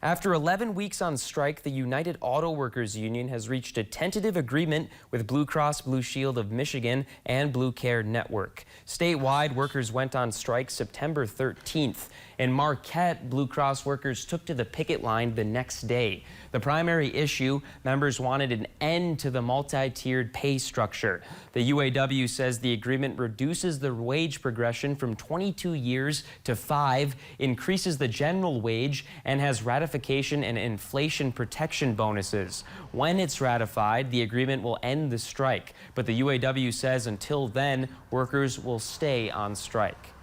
After 11 weeks on strike, the United Auto Workers Union has reached a tentative agreement with Blue Cross Blue Shield of Michigan and Blue Care Network. Statewide, workers went on strike September 13th. In Marquette, Blue Cross workers took to the picket line the next day. The primary issue, members wanted an end to the multi-tiered pay structure. The UAW says the agreement reduces the wage progression from 22 years to 5, increases the general wage, and has ratification and inflation protection bonuses. When it's ratified, the agreement will end the strike. But the UAW says until then, workers will stay on strike.